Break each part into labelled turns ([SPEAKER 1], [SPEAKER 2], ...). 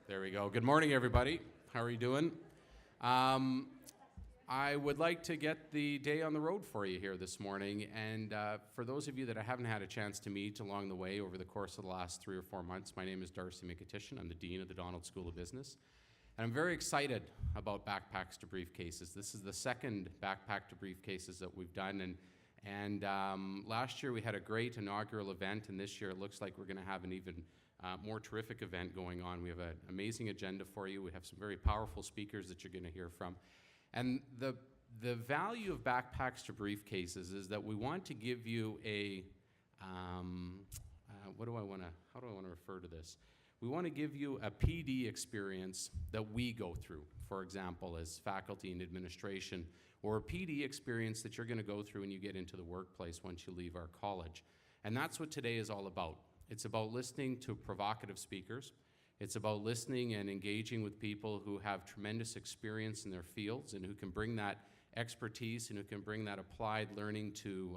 [SPEAKER 1] There we go. Good morning, everybody. How are you doing? I would like to get the day on the road for you here this morning. And for those of you that I haven't had a chance to meet along the way over the course of the last 3 or 4 months, my name is Darcy McAtishan. I'm the Dean of the Donald School of Business. And I'm very excited about Backpacks to Briefcases. This is the second Backpack to Briefcases that we've done. And last year we had a great inaugural event, and this year it looks like we're going to have an even more terrific event going on. We have an amazing agenda for you. We have some very powerful speakers that you're going to hear from. And the value of Backpacks to Briefcases is that we want to give you a, how do I want to refer to this? We want to give you a PD experience that we go through, for example, as faculty and administration, or a PD experience that you're going to go through when you get into the workplace once you leave our college. And that's what today is all about. It's about listening to provocative speakers. It's about listening and engaging with people who have tremendous experience in their fields and who can bring that expertise and who can bring that applied learning to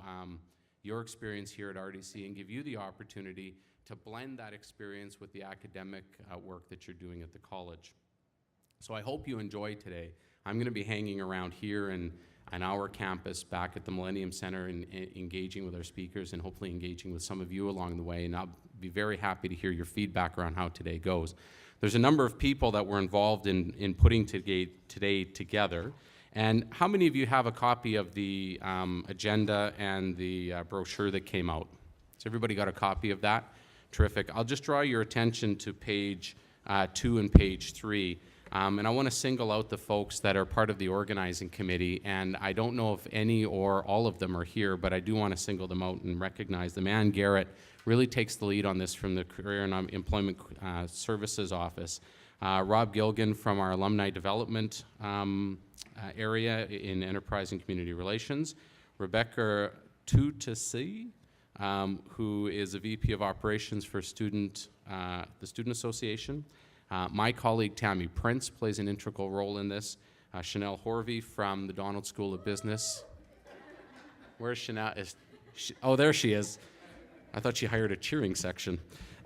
[SPEAKER 1] your experience here at RDC and give you the opportunity to blend that experience with the academic work that you're doing at the college. So I hope you enjoy today. I'm going to be hanging around here and on our campus back at the Millennium Center and engaging with our speakers and hopefully engaging with some of you along the way. And I'll be very happy to hear your feedback around how today goes. There's a number of people that were involved in putting today together. And how many of you have a copy of the agenda and the brochure that came out? Has everybody got a copy of that? Terrific. I'll just draw your attention to page 2 and page 3. And I want to single out the folks that are part of the organizing committee, and I don't know if any or all of them are here, but I do want to single them out and recognize them. Ann Garrett really takes the lead on this from the Career and Employment Services Office. Rob Gilgan from our Alumni Development area in Enterprise and Community Relations. Rebecca Tutasi, who is a VP of Operations for the Student Association. My colleague Tammy Prince plays an integral role in this. Chanel Horvey from the Donald School of Business. Where's Chanel? Oh, there she is. I thought she hired a cheering section.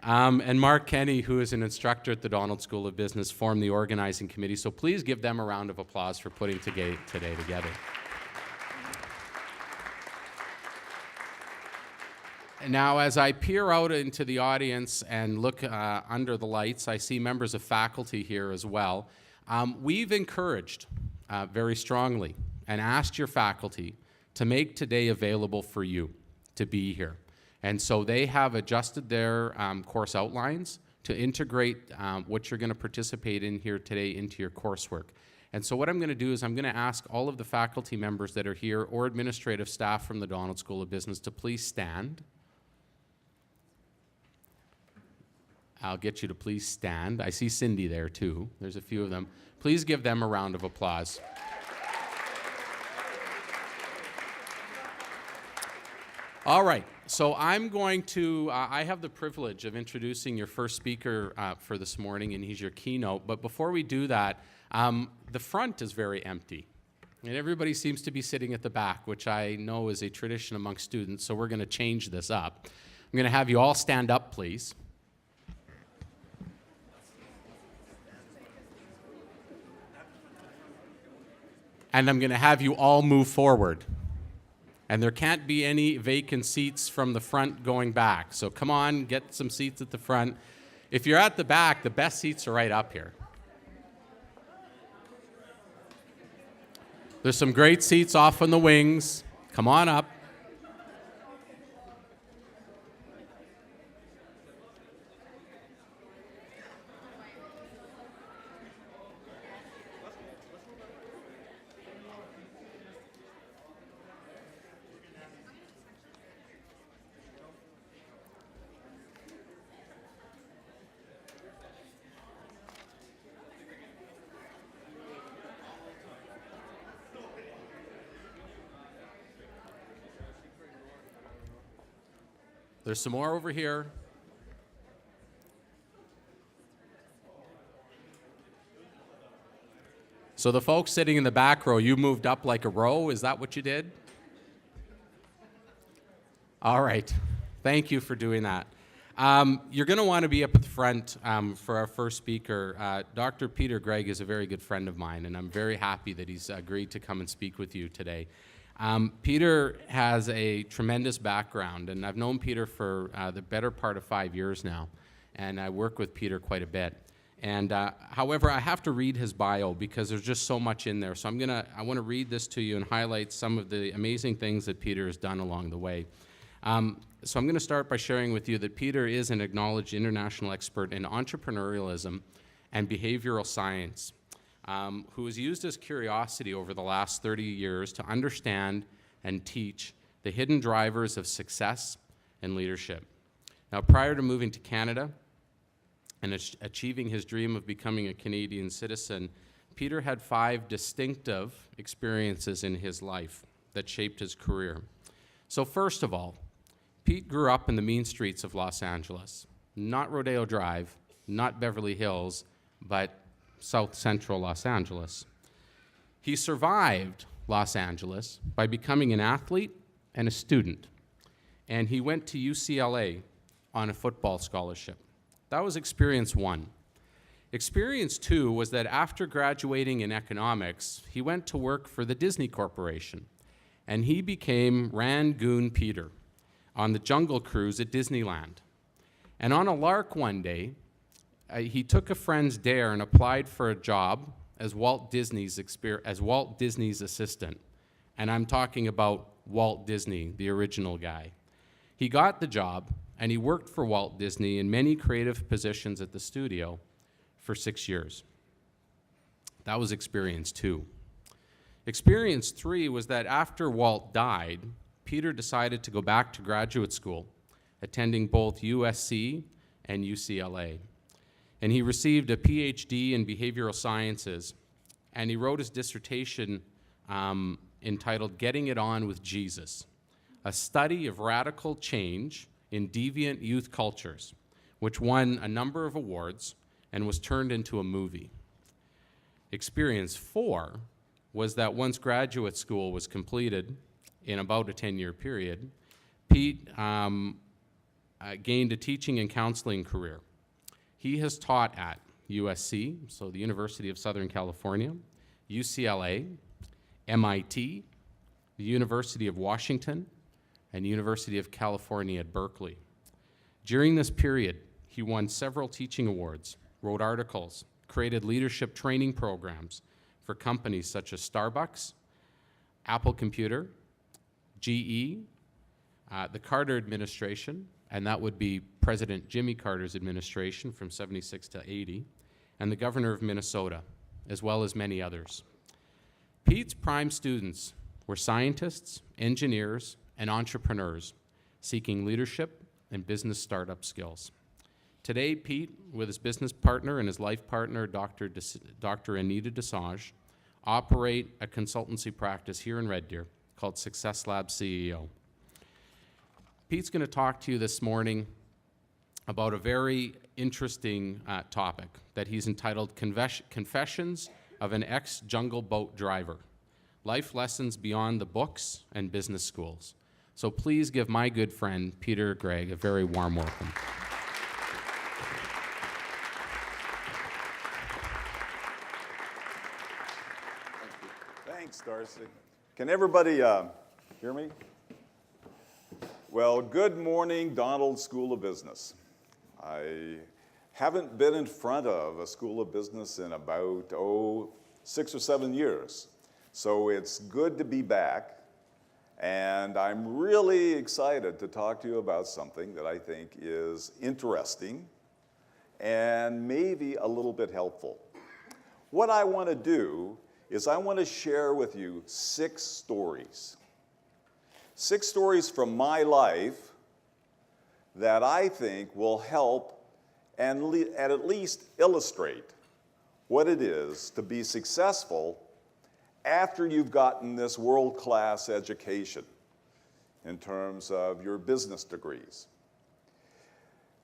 [SPEAKER 1] And Mark Kenny, who is an instructor at the Donald School of Business, formed the organizing committee. So please give them a round of applause for putting today together. Now, as I peer out into the audience and look under the lights, I see members of faculty here as well. We've encouraged very strongly and asked your faculty to make today available for you to be here. And so they have adjusted their course outlines to integrate what you're going to participate in here today into your coursework. And so what I'm going to do is I'm going to ask all of the faculty members that are here or administrative staff from the Donald School of Business to please stand. I'll get you to please stand. I see Cindy there too. There's a few of them. Please give them a round of applause. All right, so I'm going to, I have the privilege of introducing your first speaker for this morning, and he's your keynote. But before we do that, the front is very empty. And everybody seems to be sitting at the back, which I know is a tradition among students, so we're going to change this up. I'm going to have you all stand up, please. And I'm going to have you all move forward. And there can't be any vacant seats from the front going back. So come on, get some seats at the front. If you're at the back, the best seats are right up here. There's some great seats off on the wings. Come on up. There's some more over here. So the folks sitting in the back row, you moved up like a row. Is that what you did? All right. Thank you for doing that. You're going to want to be up at the front for our first speaker. Dr. Peter Gregg is a very good friend of mine, and I'm very happy that he's agreed to come and speak with you today. Peter has a tremendous background, and I've known Peter for the better part of 5 years now, and I work with Peter quite a bit. And however, I have to read his bio because there's just so much in there. So I want to read this to you and highlight some of the amazing things that Peter has done along the way. So I'm going to start by sharing with you that Peter is an acknowledged international expert in entrepreneurialism and behavioral science, who has used his curiosity over the last 30 years to understand and teach the hidden drivers of success and leadership. Now, prior to moving to Canada and achieving his dream of becoming a Canadian citizen, Peter had 5 distinctive experiences in his life that shaped his career. So first of all, Pete grew up in the mean streets of Los Angeles, not Rodeo Drive, not Beverly Hills, but South Central Los Angeles. He survived Los Angeles by becoming an athlete and a student, and he went to UCLA on a football scholarship. That was experience 1. Experience 2 was that after graduating in economics, he went to work for the Disney Corporation, and he became Rangoon Peter on the Jungle Cruise at Disneyland. And on a lark one day, he took a friend's dare and applied for a job as Walt Disney's assistant. And I'm talking about Walt Disney, the original guy. He got the job, and he worked for Walt Disney in many creative positions at the studio for 6 years. That was experience 2. Experience 3 was that after Walt died, Peter decided to go back to graduate school, attending both USC and UCLA. And he received a PhD in behavioral sciences, and he wrote his dissertation entitled Getting It On with Jesus, a study of radical change in deviant youth cultures, which won a number of awards and was turned into a movie. Experience 4 was that once graduate school was completed, in about a 10-year period, Pete gained a teaching and counseling career. He has taught at USC, so the University of Southern California, UCLA, MIT, the University of Washington, and University of California at Berkeley. During this period, he won several teaching awards, wrote articles, created leadership training programs for companies such as Starbucks, Apple Computer, GE, the Carter administration, and that would be President Jimmy Carter's administration from 76 to 80, and the governor of Minnesota, as well as many others. Pete's prime students were scientists, engineers, and entrepreneurs seeking leadership and business startup skills. Today, Pete, with his business partner and his life partner, Dr. Anita Desage, operate a consultancy practice here in Red Deer called Success Lab CEO. Pete's going to talk to you this morning about a very interesting topic that he's entitled Confessions of an Ex-Jungle Boat Driver, Life Lessons Beyond the Books and Business Schools. So please give my good friend, Peter Gregg, a very warm welcome.
[SPEAKER 2] Thanks, Darcy. Can everybody hear me? Well, good morning, Donald School of Business. I haven't been in front of a School of Business in about, 6 or 7 years. So it's good to be back. And I'm really excited to talk to you about something that I think is interesting and maybe a little bit helpful. What I want to do is I want to share with you 6 stories. 6 stories from my life that I think will help and at least illustrate what it is to be successful after you've gotten this world-class education in terms of your business degrees.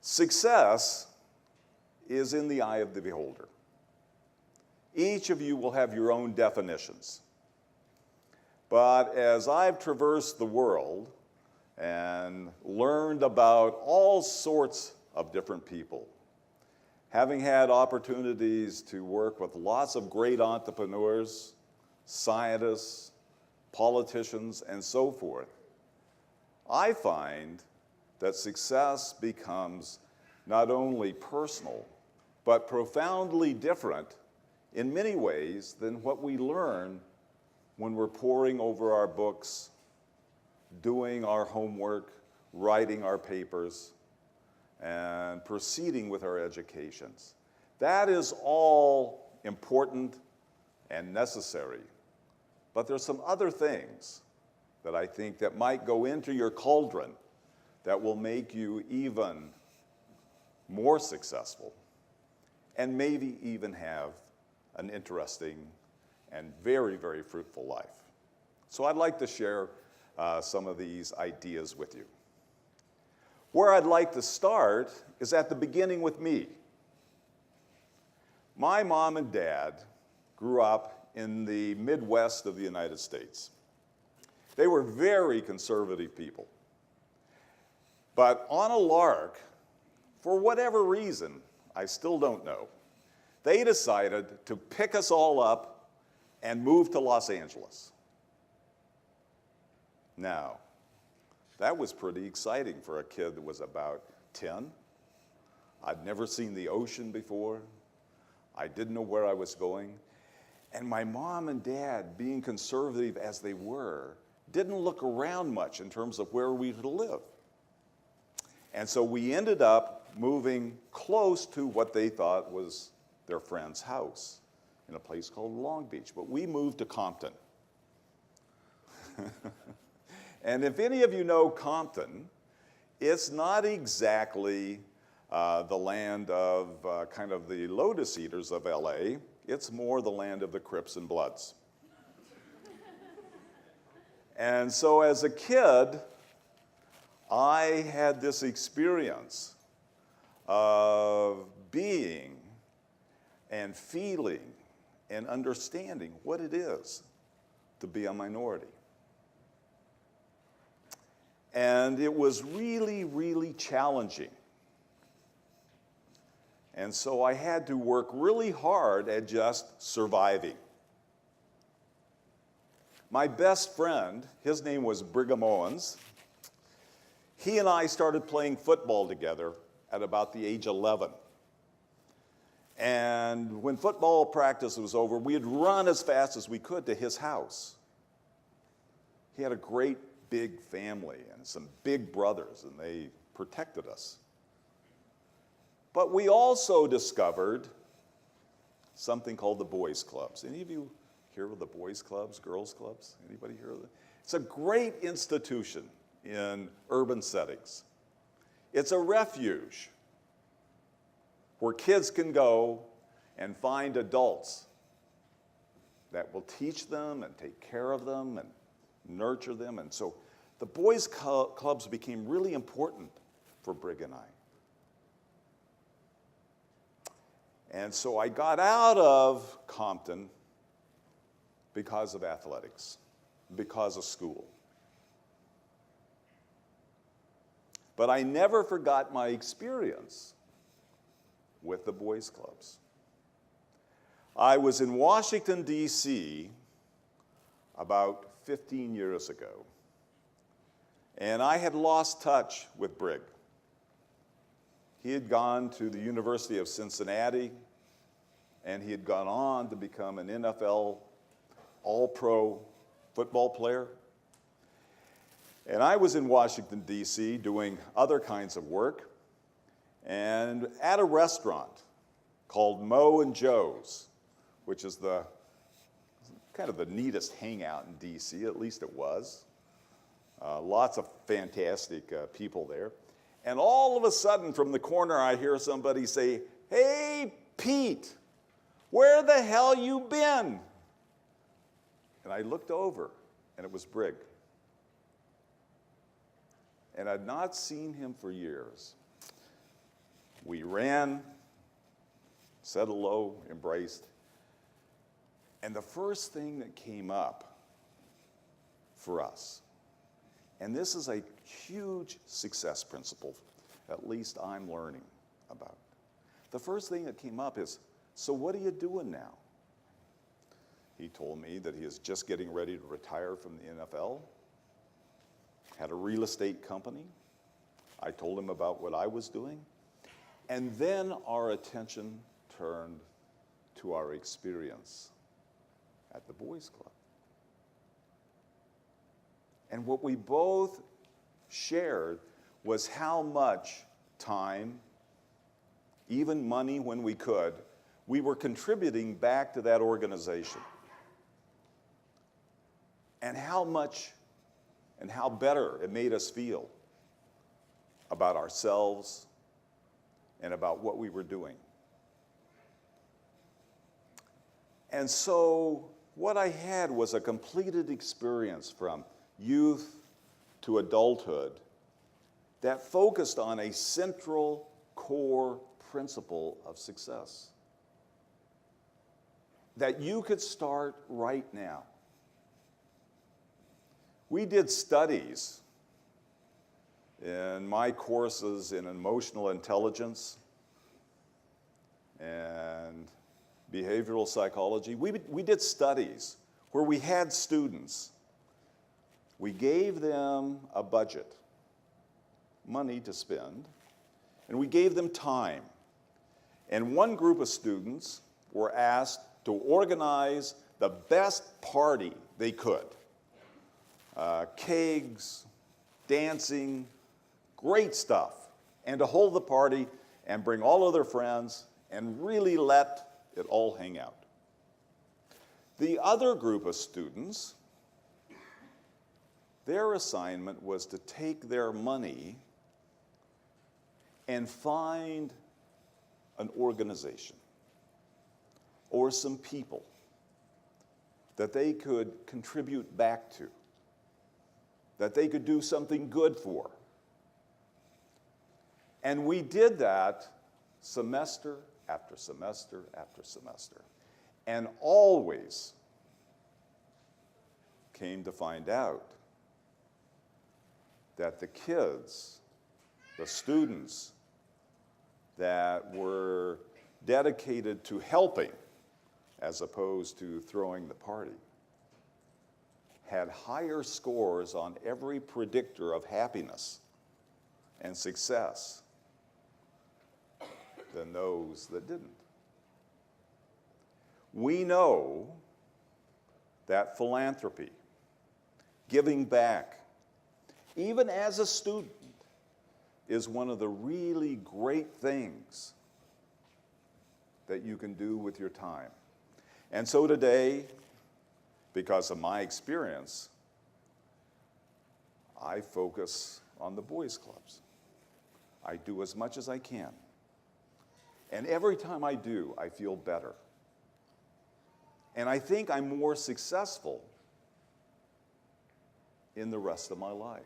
[SPEAKER 2] Success is in the eye of the beholder. Each of you will have your own definitions. But as I've traversed the world and learned about all sorts of different people. Having had opportunities to work with lots of great entrepreneurs, scientists, politicians, and so forth, I find that success becomes not only personal, but profoundly different in many ways than what we learn when we're poring over our books, doing our homework, writing our papers, and proceeding with our educations. That is all important and necessary. But there's some other things that I think that might go into your cauldron that will make you even more successful and maybe even have an interesting and very, very fruitful life. So I'd like to share some of these ideas with you. Where I'd like to start is at the beginning with me. My mom and dad grew up in the Midwest of the United States. They were very conservative people. But on a lark, for whatever reason, I still don't know, they decided to pick us all up and move to Los Angeles. Now, that was pretty exciting for a kid that was about 10. I'd never seen the ocean before. I didn't know where I was going. And my mom and dad, being conservative as they were, didn't look around much in terms of where we would live. And so we ended up moving close to what they thought was their friend's house in a place called Long Beach. But we moved to Compton. And if any of you know Compton, it's not exactly the land of kind of the lotus eaters of LA. It's more the land of the Crips and Bloods. And so as a kid, I had this experience of being and feeling and understanding what it is to be a minority. And it was really, really challenging. And so I had to work really hard at just surviving. My best friend, his name was Brigham Owens. He and I started playing football together at about the age of 11. And when football practice was over, we'd run as fast as we could to his house. He had a great big family and some big brothers, and they protected us. But we also discovered something called the boys' clubs. Any of you hear of the boys' clubs, girls' clubs? Anybody hear of it? It's a great institution in urban settings. It's a refuge where kids can go and find adults that will teach them and take care of them and nurture them. And so the boys' clubs became really important for Brig and I. And so I got out of Compton because of athletics, because of school. But I never forgot my experience with the boys' clubs. I was in Washington, D.C. about 15 years ago, and I had lost touch with Brig. He had gone to the University of Cincinnati, and he had gone on to become an NFL All-Pro football player. And I was in Washington, D.C. doing other kinds of work, and at a restaurant called Mo and Joe's, which is the kind of the neatest hangout in D.C., at least it was. Lots of fantastic people there. And all of a sudden, from the corner, I hear somebody say, "Hey, Pete, where the hell you been?" And I looked over, and it was Brig. And I'd not seen him for years. We ran, said hello, embraced. And the first thing that came up for us, and this is a huge success principle at least I'm learning about. The first thing that came up is, so what are you doing now? He told me that he is just getting ready to retire from the NFL, had a real estate company. I told him about what I was doing. And then our attention turned to our experience at the Boys Club. And what we both shared was how much time, even money when we could, we were contributing back to that organization. And how much and how better it made us feel about ourselves and about what we were doing. And so what I had was a completed experience from youth to adulthood that focused on a central core principle of success that you could start right now. We did studies in my courses in emotional intelligence and behavioral psychology. We did studies where we had students. We gave them a budget, money to spend, and we gave them time. And one group of students were asked to organize the best party they could. Kegs, dancing, great stuff. And to hold the party and bring all of their friends and really let it all hang out. The other group of students, their assignment was to take their money and find an organization or some people that they could contribute back to, that they could do something good for. And we did that semester after semester after semester, and always came to find out that the kids, the students that were dedicated to helping as opposed to throwing the party, had higher scores on every predictor of happiness and success than those that didn't. We know that philanthropy, giving back, even as a student, is one of the really great things that you can do with your time. And so today, because of my experience, I focus on the boys' clubs. I do as much as I can. And every time I do, I feel better. And I think I'm more successful in the rest of my life.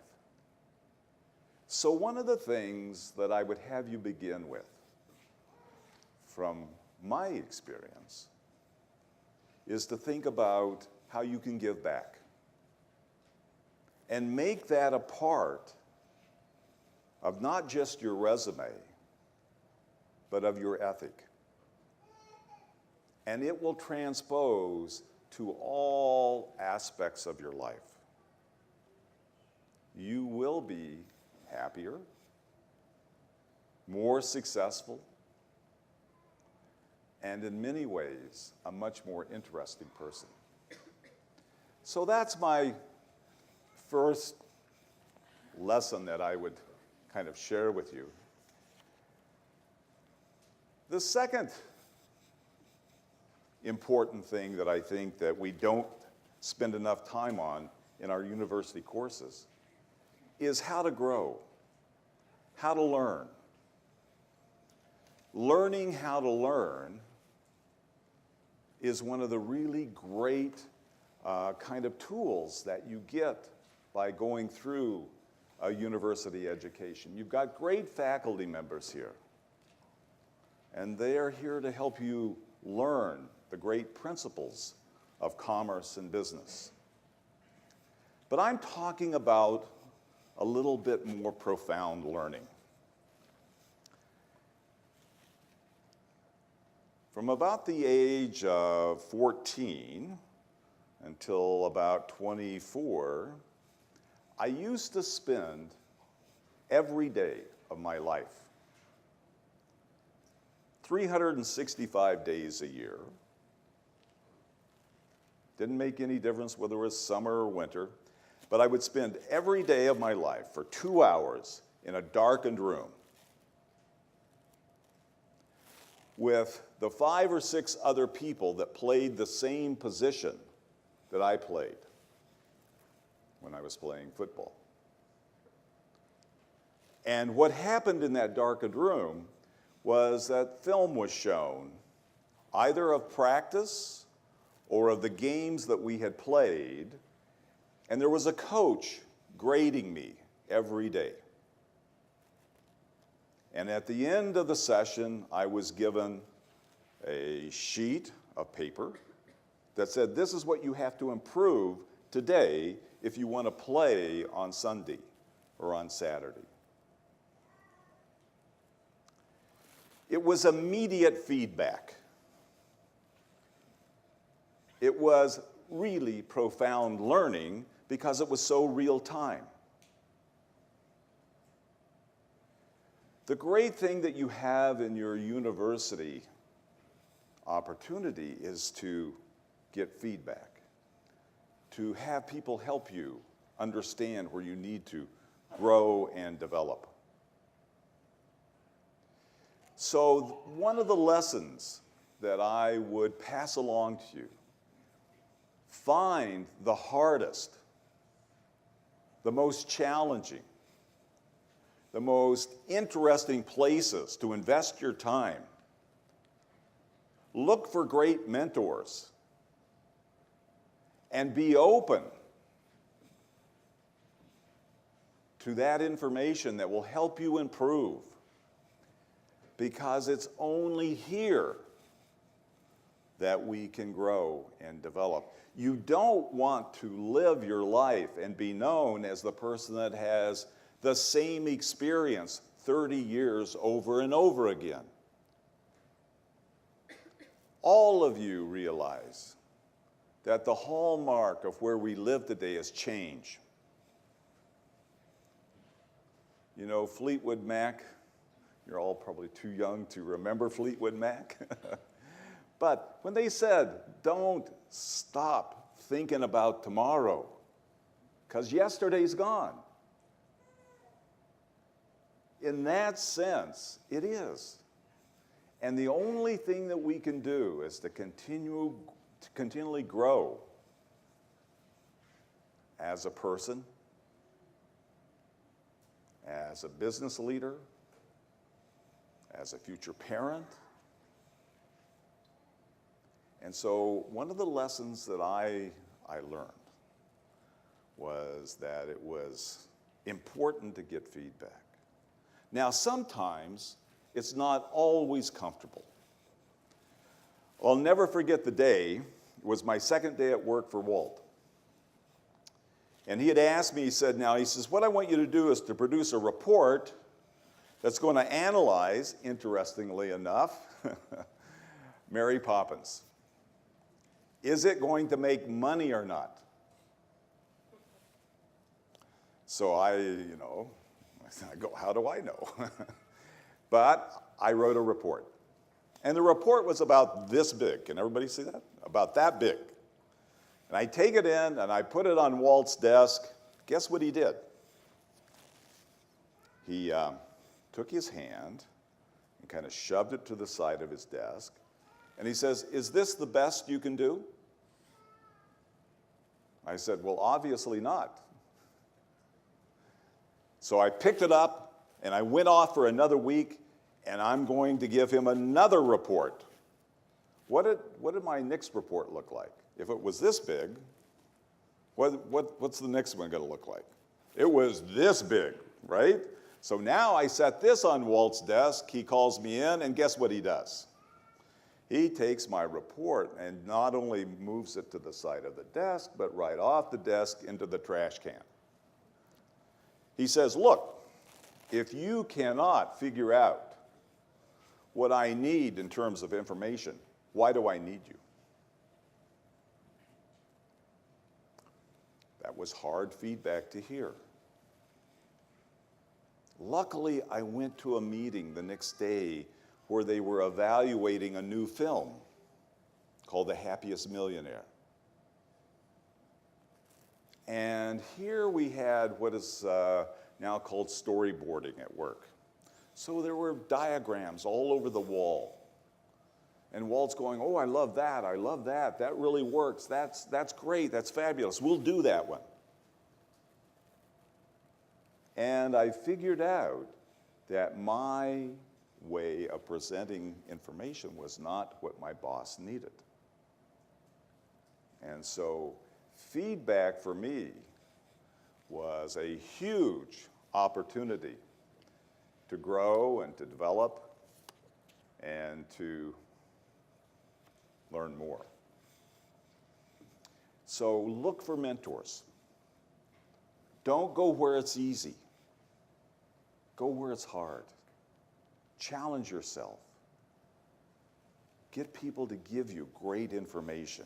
[SPEAKER 2] So one of the things that I would have you begin with, from my experience, is to think about how you can give back. And make that a part of not just your resume, but of your ethic. And it will transpose to all aspects of your life. You will be happier, more successful, and in many ways, a much more interesting person. So that's my first lesson that I would kind of share with you. The second important thing that I think that we don't spend enough time on in our university courses is how to grow, how to learn. Learning how to learn is one of the really great kind of tools that you get by going through a university education. You've got great faculty members here, and they are here to help you learn the great principles of commerce and business. But I'm talking about a little bit more profound learning. From about the age of 14 until about 24, I used to spend every day of my life, 365 days a year. Didn't make any difference whether it was summer or winter, but I would spend every day of my life for 2 hours in a darkened room with the 5 or 6 other people that played the same position that I played when I was playing football. And what happened in that darkened room was that film was shown, either of practice or of the games that we had played, and there was a coach grading me every day. And at the end of the session, I was given a sheet of paper that said, this is what you have to improve today if you want to play on Sunday or on Saturday. It was immediate feedback. It was really profound learning because it was so real time. The great thing that you have in your university opportunity is to get feedback, to have people help you understand where you need to grow and develop. So one of the lessons that I would pass along to you, find the hardest, the most challenging, the most interesting places to invest your time. Look for great mentors and be open to that information that will help you improve, because it's only here that we can grow and develop. You don't want to live your life and be known as the person that has the same experience 30 years over and over again. All of you realize that the hallmark of where we live today is change. You know, Fleetwood Mac, you're all probably too young to remember Fleetwood Mac. But when they said, don't stop thinking about tomorrow, because yesterday's gone. In that sense, it is. And the only thing that we can do is to continually grow as a person, as a business leader, as a future parent. And so one of the lessons that I learned was that it was important to get feedback. Now, sometimes it's not always comfortable. I'll never forget the day. It was my second day at work for Walt. And he had asked me, he says, what I want you to do is to produce a report that's going to analyze, interestingly enough, Mary Poppins. Is it going to make money or not? So I go, how do I know? But I wrote a report. And the report was about this big. Can everybody see that? About that big. And I take it in and I put it on Walt's desk. Guess what he did? He took his hand and kind of shoved it to the side of his desk. And he says, is this the best you can do? I said, well, obviously not. So I picked it up and I went off for another week, and I'm going to give him another report. What did my next report look like? If it was this big, what's the next one going to look like? It was this big, right? So now I set this on Walt's desk. He calls me in, and guess what he does? He takes my report and not only moves it to the side of the desk, but right off the desk into the trash can. He says, look, if you cannot figure out what I need in terms of information. Why do I need you? That was hard feedback to hear. Luckily, I went to a meeting the next day where they were evaluating a new film called The Happiest Millionaire. And here we had what is now called storyboarding at work. So there were diagrams all over the wall. And Walt's going, oh, I love that, that really works, that's great, that's fabulous, we'll do that one. And I figured out that my way of presenting information was not what my boss needed. And so feedback for me was a huge opportunity to grow and to develop and to learn more. So look for mentors. Don't go where it's easy. Go where it's hard. Challenge yourself. Get people to give you great information,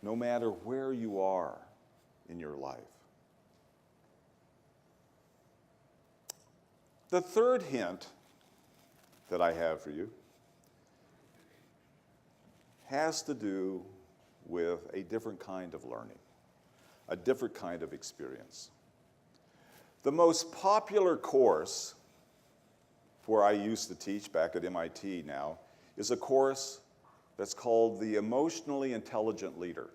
[SPEAKER 2] no matter where you are in your life. The third hint that I have for you has to do with a different kind of learning, a different kind of experience. The most popular course where I used to teach back at MIT now is a course that's called the Emotionally Intelligent Leader.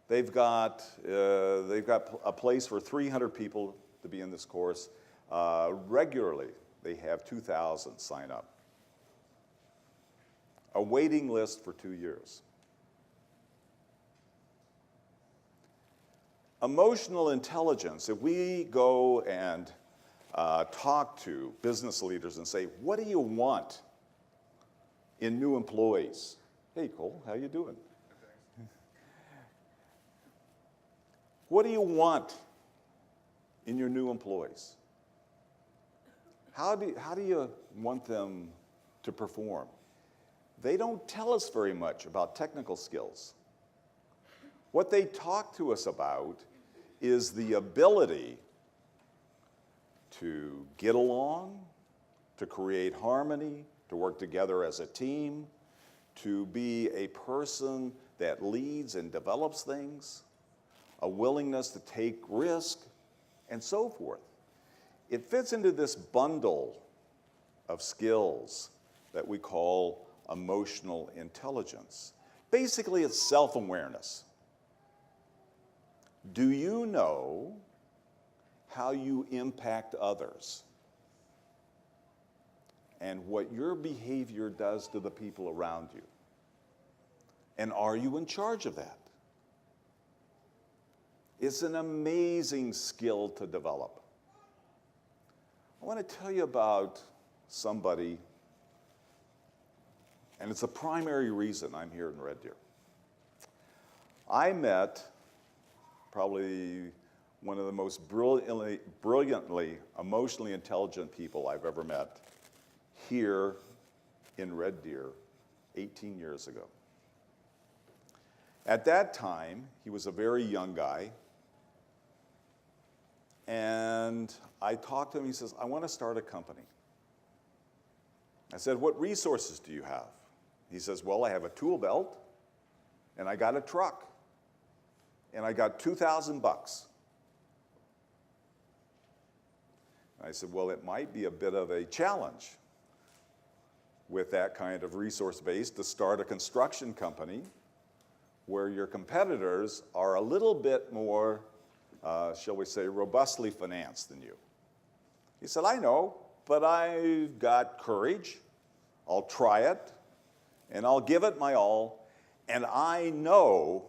[SPEAKER 2] They've got a place for 300 people to be in this course. Regularly, they have 2,000 sign up. A waiting list for 2 years. Emotional intelligence, if we go and talk to business leaders and say, what do you want in new employees? Hey, Cole, how you doing? What do you want in your new employees? How do you want them to perform? They don't tell us very much about technical skills. What they talk to us about is the ability to get along, to create harmony, to work together as a team, to be a person that leads and develops things, a willingness to take risk, and so forth. It fits into this bundle of skills that we call emotional intelligence. Basically, it's self-awareness. Do you know how you impact others and what your behavior does to the people around you? And are you in charge of that? It's an amazing skill to develop. I want to tell you about somebody, and it's a primary reason I'm here in Red Deer. I met probably one of the most brilliantly emotionally intelligent people I've ever met here in Red Deer 18 years ago. At that time, he was a very young guy, and I talked to him. He says, I want to start a company. I said, what resources do you have? He says, well, I have a tool belt, and I got a truck, and I got $2,000. I said, well, it might be a bit of a challenge with that kind of resource base to start a construction company where your competitors are a little bit more, shall we say, robustly financed than you. He said, I know, but I've got courage. I'll try it, and I'll give it my all, and I know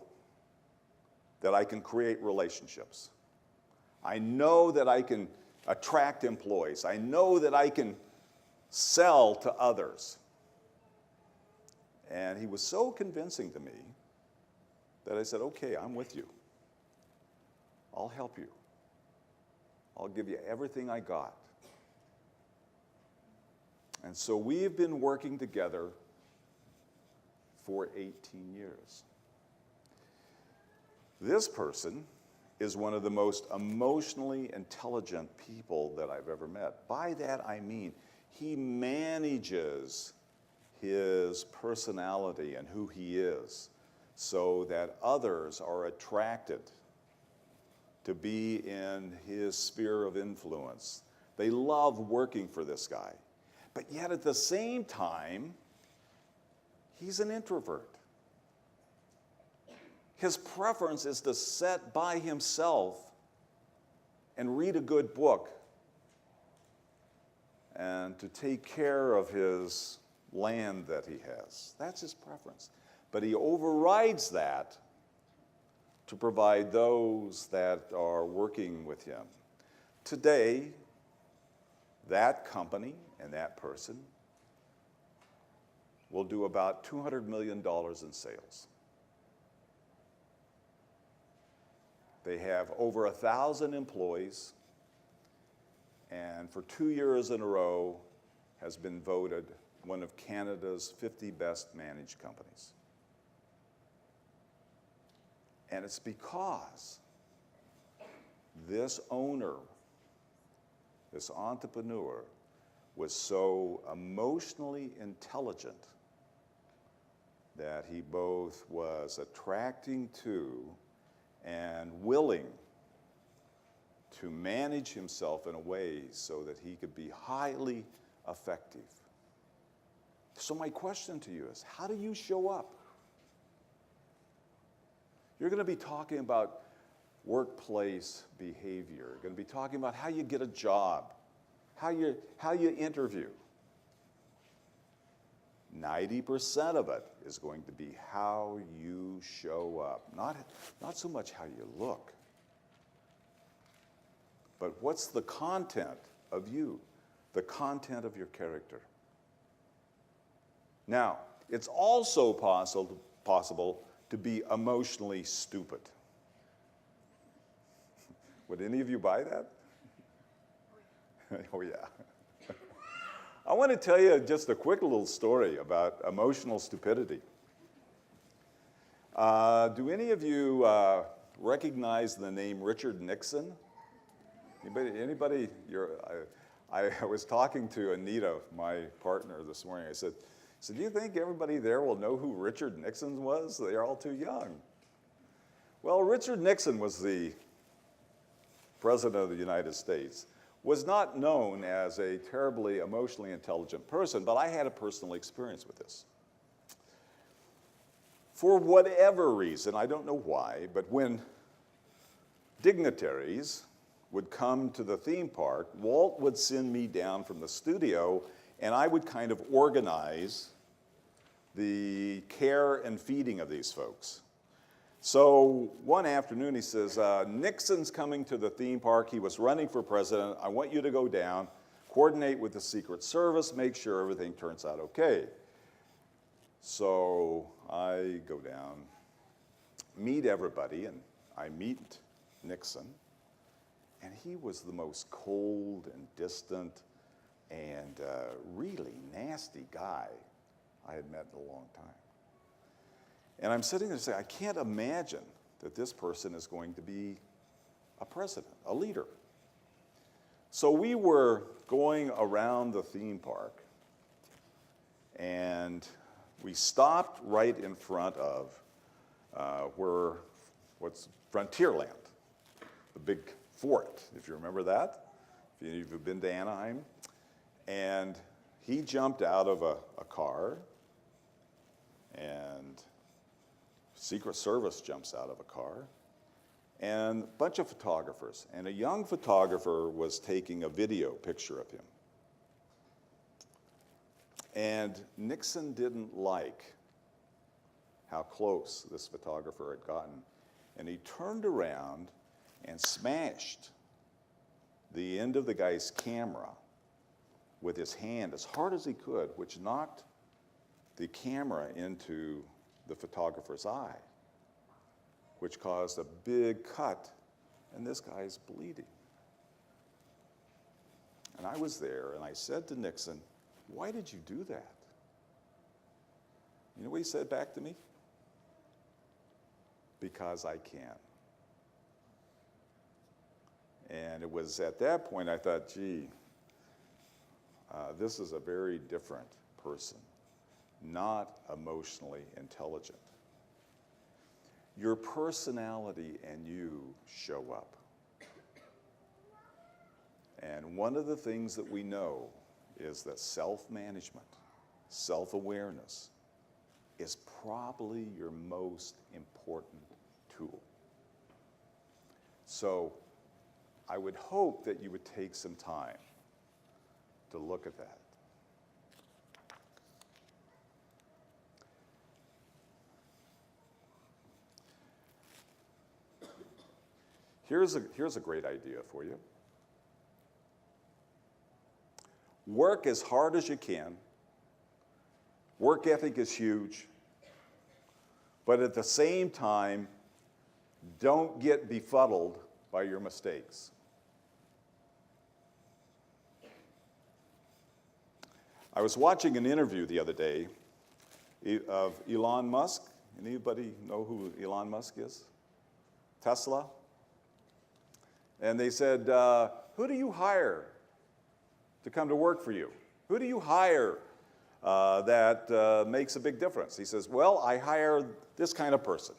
[SPEAKER 2] that I can create relationships. I know that I can attract employees. I know that I can sell to others. And he was so convincing to me that I said, okay, I'm with you. I'll help you. I'll give you everything I got. And so we've been working together for 18 years. This person is one of the most emotionally intelligent people that I've ever met. By that I mean he manages his personality and who he is so that others are attracted to be in his sphere of influence. They love working for this guy. But yet at the same time, he's an introvert. His preference is to sit by himself and read a good book and to take care of his land that he has. That's his preference. But he overrides that to provide those that are working with him. Today, that company and that person will do about $200 million in sales. They have over 1,000 employees, and for 2 years in a row has been voted one of Canada's 50 best managed companies. And it's because this owner, this entrepreneur, was so emotionally intelligent that he both was attracting to and willing to manage himself in a way so that he could be highly effective. So my question to you is, how do you show up? You're going to be talking about workplace behavior. You're going to be talking about how you get a job, how you interview. 90% of it is going to be how you show up, not so much how you look, but what's the content of you, the content of your character. Now, it's also possible to be emotionally stupid. Would any of you buy that? Oh, yeah. I want to tell you just a quick little story about emotional stupidity. Do any of you recognize the name Richard Nixon? Anybody? I was talking to Anita, my partner, this morning. I said, do you think everybody there will know who Richard Nixon was? They're all too young. Well, Richard Nixon was the President of the United States. Was not known as a terribly emotionally intelligent person, but I had a personal experience with this. For whatever reason, I don't know why, but when dignitaries would come to the theme park, Walt would send me down from the studio, and I would kind of organize the care and feeding of these folks. So one afternoon he says, Nixon's coming to the theme park. He was running for president. I want you to go down, coordinate with the Secret Service, make sure everything turns out okay. So I go down, meet everybody, and I meet Nixon. And he was the most cold and distant and really nasty guy I had met in a long time. And I'm sitting there saying, I can't imagine that this person is going to be a president, a leader. So we were going around the theme park, and we stopped right in front of what's Frontierland, the big fort, if you remember that, if you've been to Anaheim. And he jumped out of a car, and Secret Service jumps out of a car, and a bunch of photographers. And a young photographer was taking a video picture of him. And Nixon didn't like how close this photographer had gotten. And he turned around and smashed the end of the guy's camera with his hand as hard as he could, which knocked the camera into the photographer's eye, which caused a big cut, and this guy's bleeding. And I was there, and I said to Nixon, why did you do that? You know what he said back to me? Because I can. And it was at that point I thought, gee, this is a very different person, not emotionally intelligent. Your personality and you show up. And one of the things that we know is that self-management, self-awareness, is probably your most important tool. So I would hope that you would take some time to look at that. Here's a great idea for you. Work as hard as you can. Work ethic is huge. But at the same time, don't get befuddled by your mistakes. I was watching an interview the other day of Elon Musk. Anybody know who Elon Musk is? Tesla? And they said, who do you hire to come to work for you? Who do you hire that makes a big difference? He says, well, I hire this kind of person.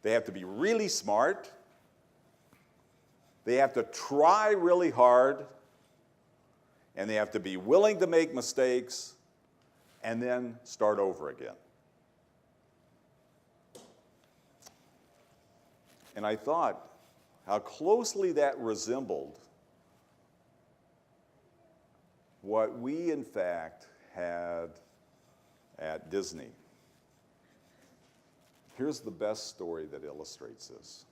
[SPEAKER 2] They have to be really smart. They have to try really hard. And they have to be willing to make mistakes and then start over again. And I thought how closely that resembled what we, in fact, had at Disney. Here's the best story that illustrates this.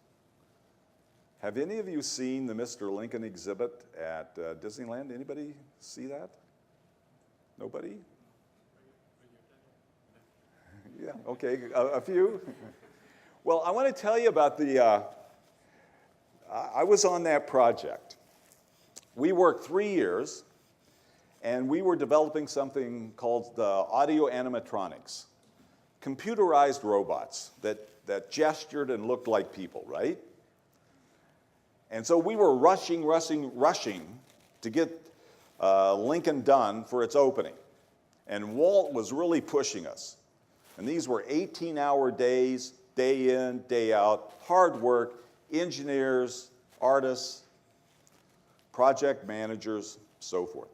[SPEAKER 2] Have any of you seen the Mr. Lincoln exhibit at Disneyland? Anybody see that? Nobody? Yeah, okay, a few. Well, I want to tell you about I was on that project. We worked 3 years, and we were developing something called audio animatronics, computerized robots that gestured and looked like people, right? And so we were rushing to get Lincoln done for its opening. And Walt was really pushing us. And these were 18-hour days, day in, day out, hard work, engineers, artists, project managers, so forth.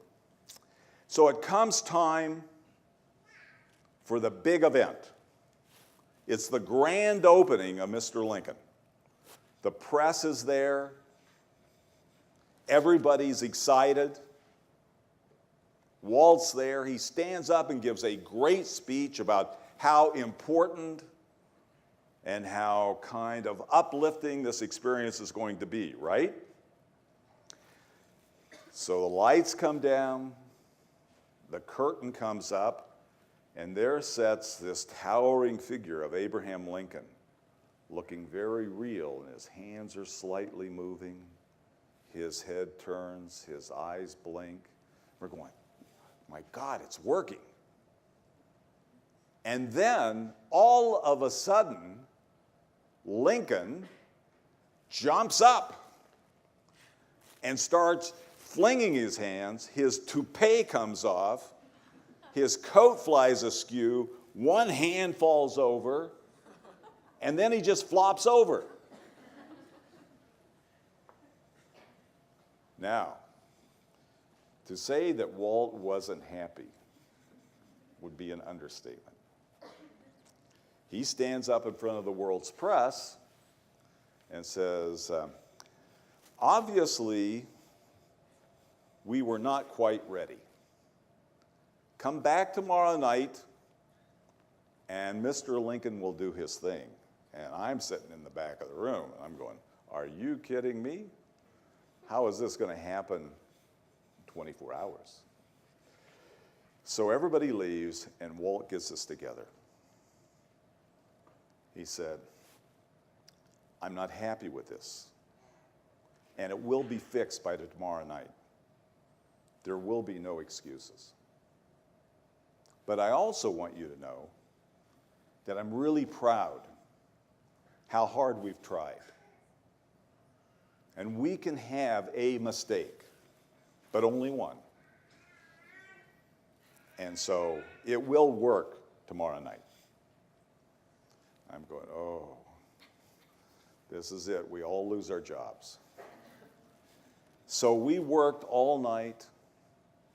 [SPEAKER 2] So it comes time for the big event. It's the grand opening of Mr. Lincoln. The press is there. Everybody's excited. Walt's there. He stands up and gives a great speech about how important and how kind of uplifting this experience is going to be, right? So the lights come down, the curtain comes up, and there sits this towering figure of Abraham Lincoln, looking very real, and his hands are slightly moving. His head turns, his eyes blink. We're going, my God, it's working. And then, all of a sudden, Lincoln jumps up and starts flinging his hands. His toupee comes off. His coat flies askew. One hand falls over. And then he just flops over. Now, to say that Walt wasn't happy would be an understatement. He stands up in front of the world's press and says, obviously, we were not quite ready. Come back tomorrow night, and Mr. Lincoln will do his thing. And I'm sitting in the back of the room, and I'm going, are you kidding me? How is this going to happen in 24 hours? So everybody leaves, and Walt gets us together. He said, I'm not happy with this, and it will be fixed by tomorrow night. There will be no excuses. But I also want you to know that I'm really proud how hard we've tried. And we can have a mistake, but only one. And so it will work tomorrow night. I'm going, oh, this is it. We all lose our jobs. So we worked all night,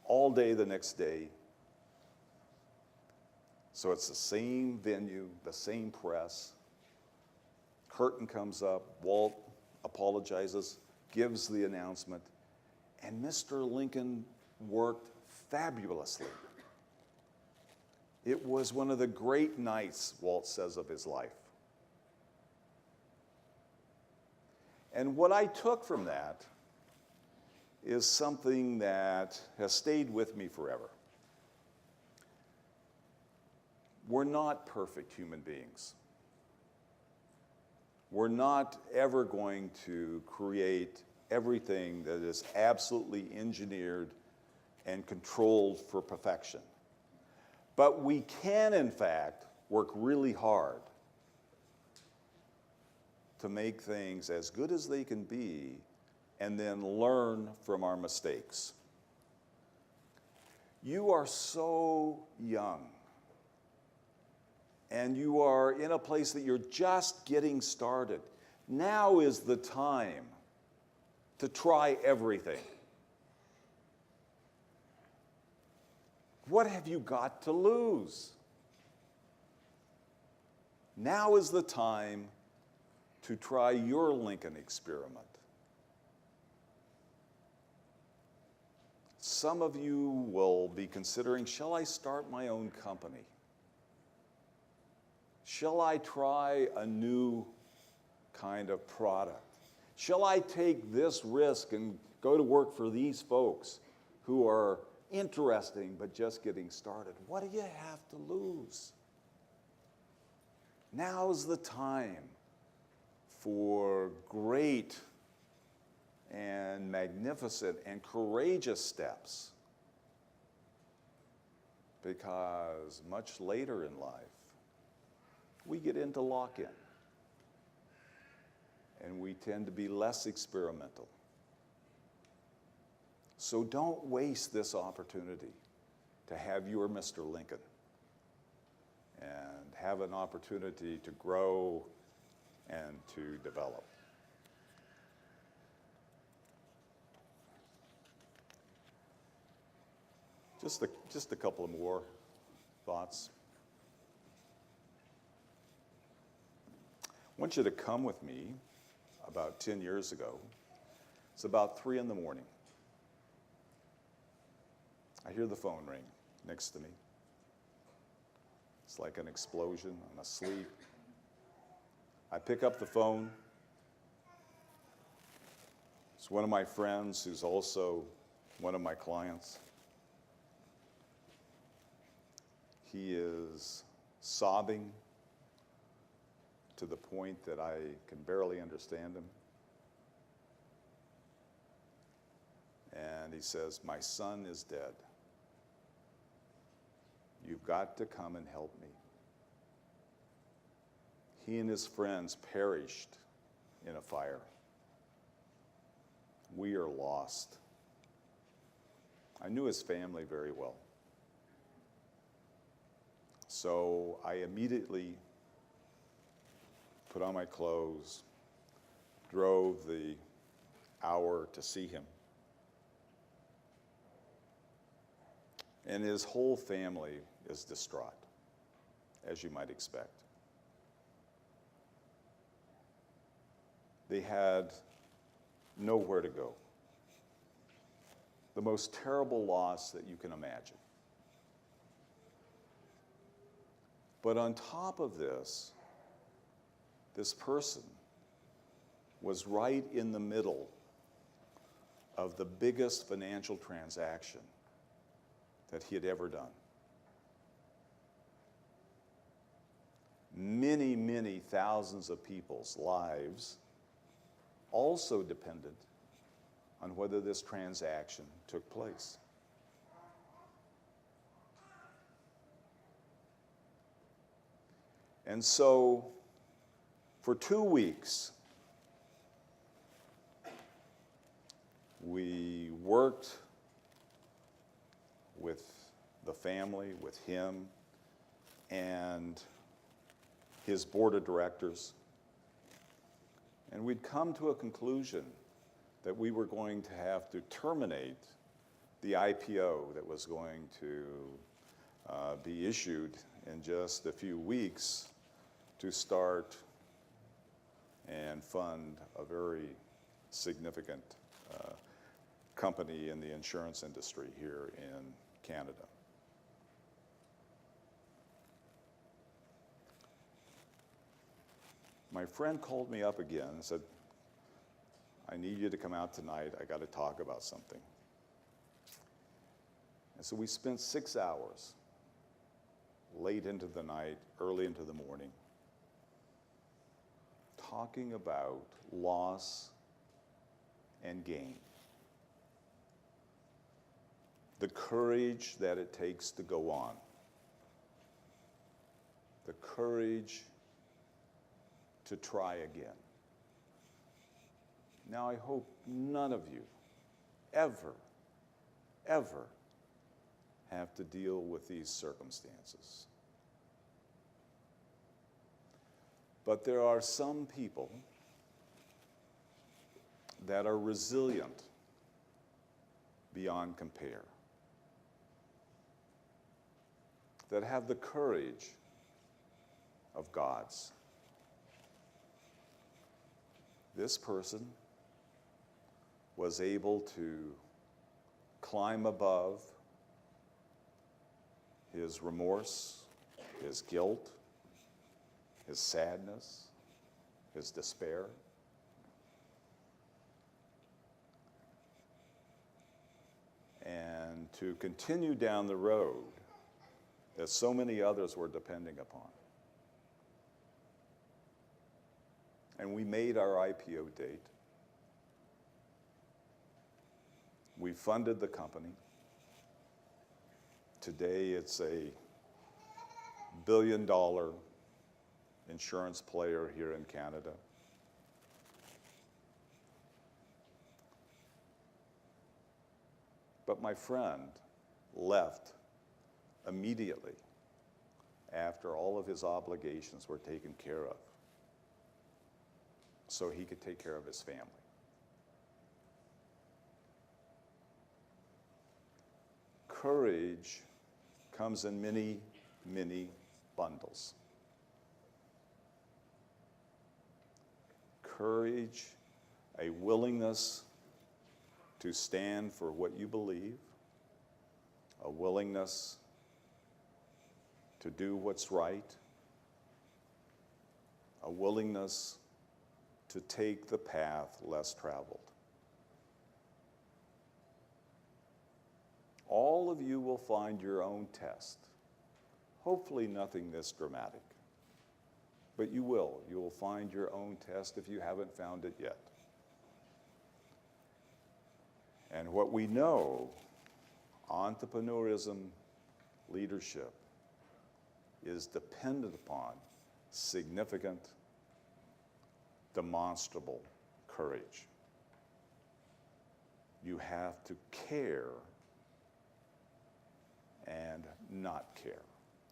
[SPEAKER 2] all day the next day. So it's the same venue, the same press. Curtain comes up, Walt apologizes, gives the announcement, and Mr. Lincoln worked fabulously. It was one of the great nights, Walt says, of his life. And what I took from that is something that has stayed with me forever. We're not perfect human beings. We're not ever going to create everything that is absolutely engineered and controlled for perfection. But we can, in fact, work really hard to make things as good as they can be and then learn from our mistakes. You are so young, and you are in a place that you're just getting started. Now is the time to try everything. What have you got to lose? Now is the time to try your Lincoln experiment. Some of you will be considering, shall I start my own company? Shall I try a new kind of product? Shall I take this risk and go to work for these folks who are interesting but just getting started? What do you have to lose? Now's the time for great and magnificent and courageous steps, because much later in life, we get into lock-in, and we tend to be less experimental. So don't waste this opportunity to have your Mr. Lincoln and have an opportunity to grow and to develop. Just a couple of more thoughts. I want you to come with me about 10 years ago. It's about 3 in the morning. I hear the phone ring next to me. It's like an explosion. I'm asleep. I pick up the phone. It's one of my friends who's also one of my clients. He is sobbing to the point that I can barely understand him. And he says, "My son is dead. You've got to come and help me. He and his friends perished in a fire. We are lost." I knew his family very well. So I immediately put on my clothes, drove the hour to see him. And his whole family is distraught, as you might expect. They had nowhere to go. The most terrible loss that you can imagine. But on top of this, this person was right in the middle of the biggest financial transaction that he had ever done. Many, many thousands of people's lives also depended on whether this transaction took place. And so for 2 weeks, we worked with the family, with him, and his board of directors. And we'd come to a conclusion that we were going to have to terminate the IPO that was going to be issued in just a few weeks to start and fund a very significant company in the insurance industry here in Canada. My friend called me up again and said, I need you to come out tonight. I got to talk about something. And so we spent 6 hours, late into the night, early into the morning, talking about loss and gain. The courage that it takes to go on. The courage to try again. Now, I hope none of you ever have to deal with these circumstances. But there are some people that are resilient beyond compare, that have the courage of God's. This person was able to climb above his remorse, his guilt, his sadness, his despair. And to continue down the road that so many others were depending upon. And we made our IPO date. We funded the company. Today it's a billion-dollar insurance player here in Canada. But my friend left immediately after all of his obligations were taken care of, so he could take care of his family. Courage comes in many, many bundles. Courage, a willingness to stand for what you believe, a willingness to do what's right, a willingness to take the path less traveled. All of you will find your own test. Hopefully nothing this dramatic, but you will. You will find your own test if you haven't found it yet. And what we know, entrepreneurism, leadership, is dependent upon significant, demonstrable courage. You have to care and not care.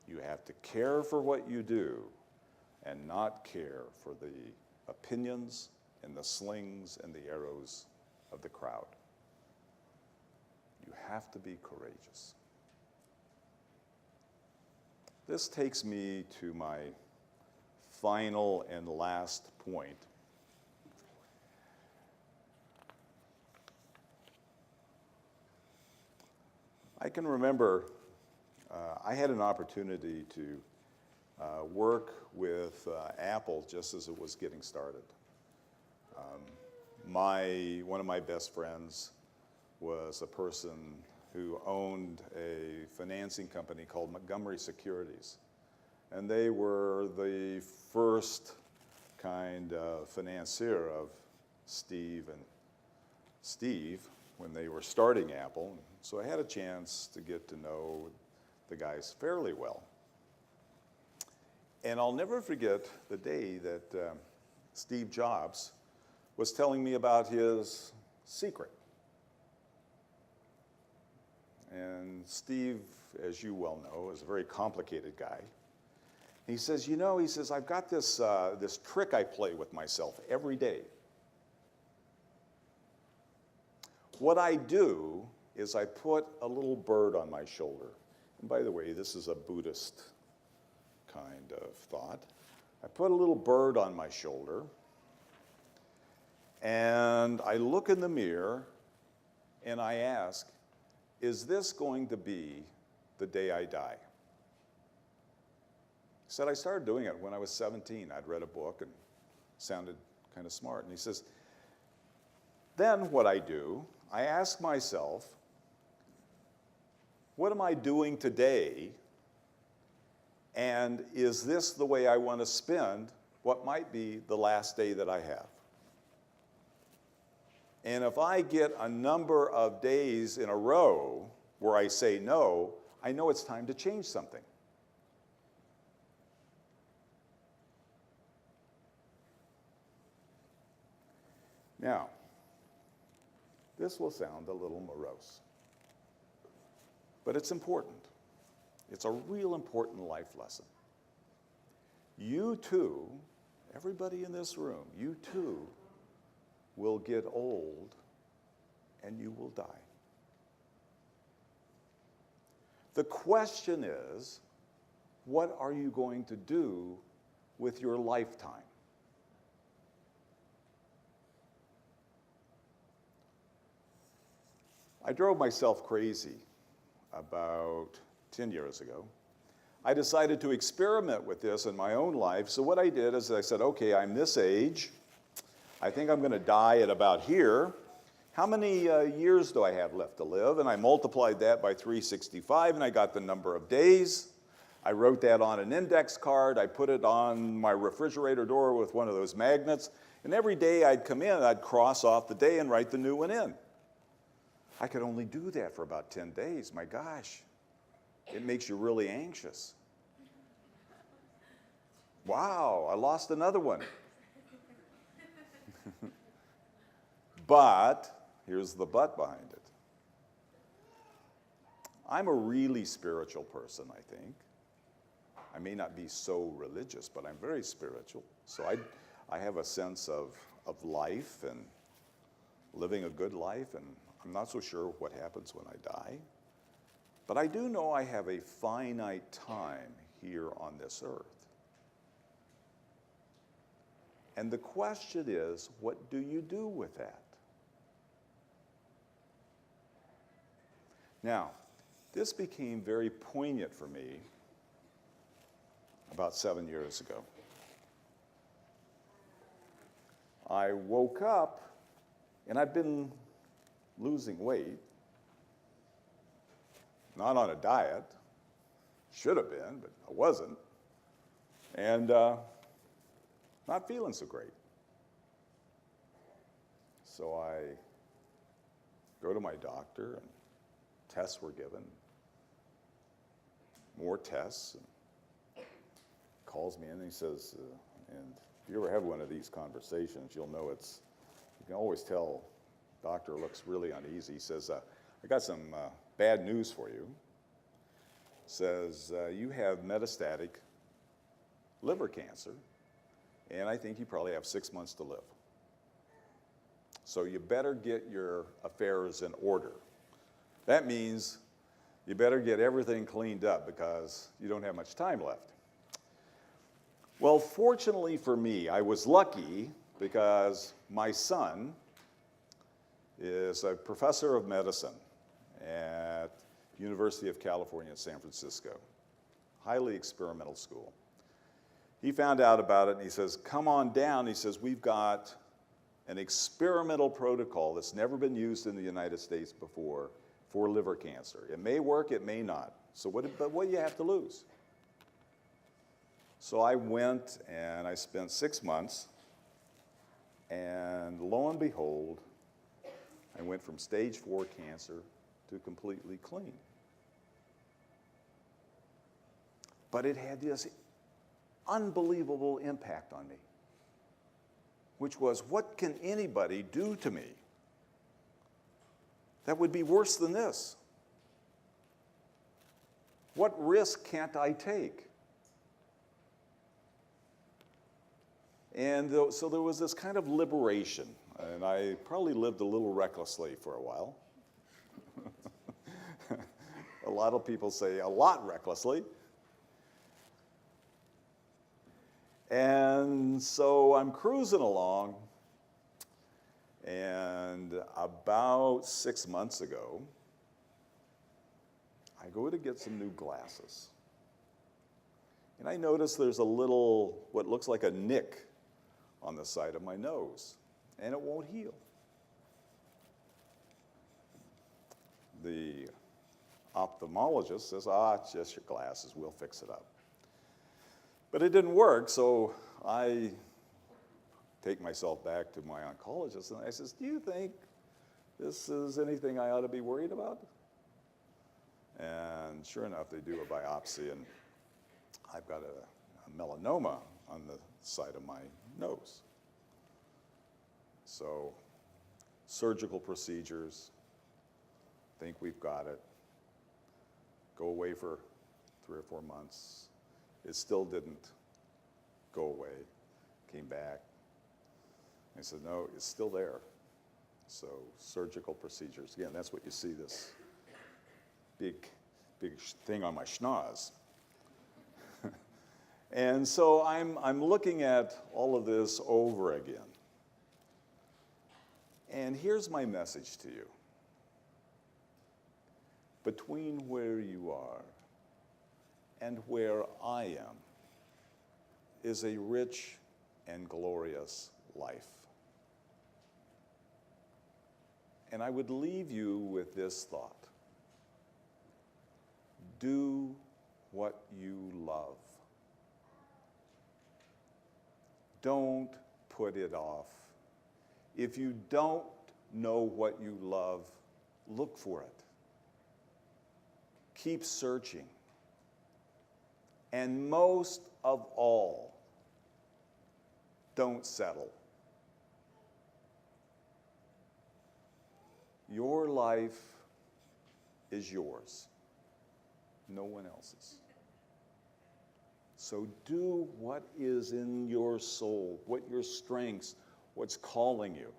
[SPEAKER 2] You have to care for what you do and not care for the opinions and the slings and the arrows of the crowd. You have to be courageous. This takes me to my final and last point. I can remember I had an opportunity to work with Apple just as it was getting started. One of my best friends was a person who owned a financing company called Montgomery Securities. And they were the first kind of financier of Steve when they were starting Apple. So I had a chance to get to know the guys fairly well. And I'll never forget the day that Steve Jobs was telling me about his secret. And Steve, as you well know, is a very complicated guy. He says, I've got this trick I play with myself every day. What I do is I put a little bird on my shoulder. And by the way, this is a Buddhist kind of thought. I put a little bird on my shoulder, and I look in the mirror, and I ask, is this going to be the day I die? He said, I started doing it when I was 17. I'd read a book and sounded kind of smart. And he says, then what I do, I ask myself, what am I doing today? And is this the way I want to spend what might be the last day that I have? And if I get a number of days in a row where I say no, I know it's time to change something. Now, this will sound a little morose, but it's important. It's a real important life lesson. You too, everybody in this room, you too will get old and you will die. The question is, what are you going to do with your lifetime? I drove myself crazy about 10 years ago. I decided to experiment with this in my own life. So what I did is I said, okay, I'm this age. I think I'm going to die at about here. How many years do I have left to live? And I multiplied that by 365, and I got the number of days. I wrote that on an index card. I put it on my refrigerator door with one of those magnets. And every day I'd come in, I'd cross off the day and write the new one in. I could only do that for about 10 days. My gosh, it makes you really anxious. Wow, I lost another one. But, here's the but behind it. I'm a really spiritual person, I think. I may not be so religious, but I'm very spiritual. So I have a sense of life and living a good life, and I'm not so sure what happens when I die. But I do know I have a finite time here on this earth. And the question is, what do you do with that? Now, this became very poignant for me about 7 years ago. I woke up, and I'd been losing weight, not on a diet, should have been, but I wasn't, and not feeling so great. So I go to my doctor, and tests were given, more tests, and calls me in, and he says, and if you ever have one of these conversations, you'll know you can always tell doctor looks really uneasy. He says, I got some bad news for you. Says, you have metastatic liver cancer, and I think you probably have 6 months to live. So you better get your affairs in order. That means you better get everything cleaned up because you don't have much time left. Well, fortunately for me, I was lucky because my son is a professor of medicine at University of California at San Francisco, highly experimental school. He found out about it and he says, come on down. He says, we've got an experimental protocol that's never been used in the United States before for liver cancer. It may work, it may not. But what do you have to lose? So I went and I spent 6 months, and lo and behold, I went from stage 4 cancer to completely clean. But it had this unbelievable impact on me, which was, what can anybody do to me that would be worse than this? What risk can't I take? And so there was this kind of liberation, and I probably lived a little recklessly for a while. A lot of people say a lot recklessly. And so I'm cruising along, and about 6 months ago, I go to get some new glasses. And I notice there's a little, what looks like a nick on the side of my nose, and it won't heal. The ophthalmologist says, it's just your glasses, we'll fix it up. But it didn't work, so I take myself back to my oncologist, and I says, do you think this is anything I ought to be worried about? And sure enough, they do a biopsy, and I've got a melanoma on the side of my nose. So surgical procedures, think we've got it. Go away for 3 or 4 months. It still didn't go away. Came back. I said, no, it's still there. So surgical procedures. Again, that's what you see, this big thing on my schnoz. And so I'm looking at all of this over again. And here's my message to you. Between where you are and where I am is a rich and glorious life. And I would leave you with this thought. Do what you love. Don't put it off. If you don't know what you love, look for it. Keep searching. And most of all, don't settle. Your life is yours, no one else's. So do what is in your soul, what your strengths, what's calling you.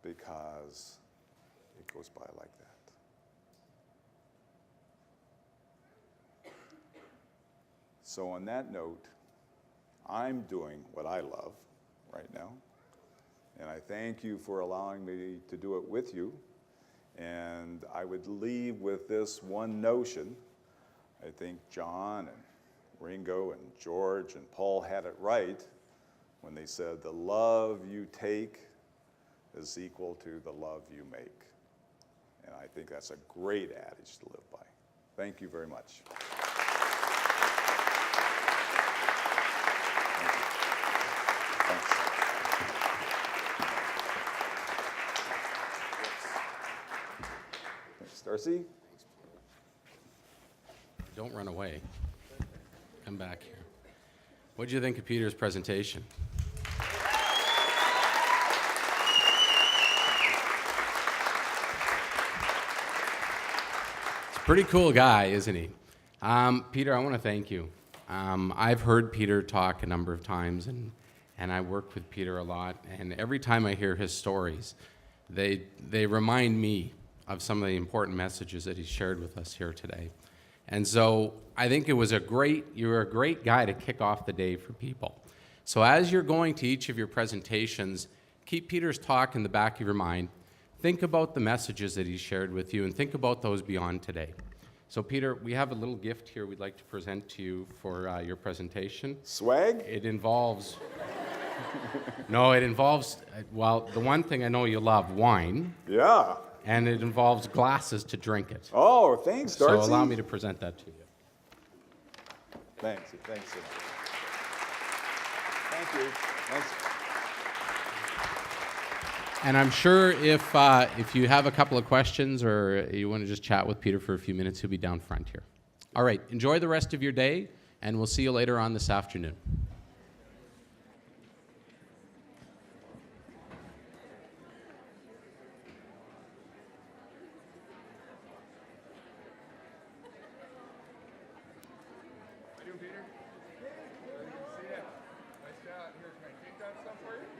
[SPEAKER 2] Because it goes by like that. So on that note, I'm doing what I love right now. And I thank you for allowing me to do it with you. And I would leave with this one notion. I think John and Ringo and George and Paul had it right when they said, the love you take is equal to the love you make. And I think that's a great adage to live by. Thank you very much. Darcy?
[SPEAKER 1] Don't run away. Come back here. What did you think of Peter's presentation? He's a pretty cool guy, isn't he? Peter, I want to thank you. I've heard Peter talk a number of times, and I worked with Peter a lot, and every time I hear his stories, they remind me of some of the important messages that he shared with us here today. And so I think you were a great guy to kick off the day for people. So as you're going to each of your presentations, keep Peter's talk in the back of your mind. Think about the messages that he shared with you and think about those beyond today. So Peter, we have a little gift here we'd like to present to you for your presentation.
[SPEAKER 2] Swag?
[SPEAKER 1] It involves, well, the one thing I know you love, wine.
[SPEAKER 2] Yeah.
[SPEAKER 1] And it involves glasses to drink it.
[SPEAKER 2] Oh, thanks, Darcy.
[SPEAKER 1] So allow me to present that to you.
[SPEAKER 2] Thanks. Thank you. Thanks.
[SPEAKER 1] And I'm sure if you have a couple of questions or you want to just chat with Peter for a few minutes, he'll be down front here. All right, enjoy the rest of your day, and we'll see you later on this afternoon.
[SPEAKER 3] How you doing, Peter? Good to see you. Nice job. Here, can I take that stuff for you?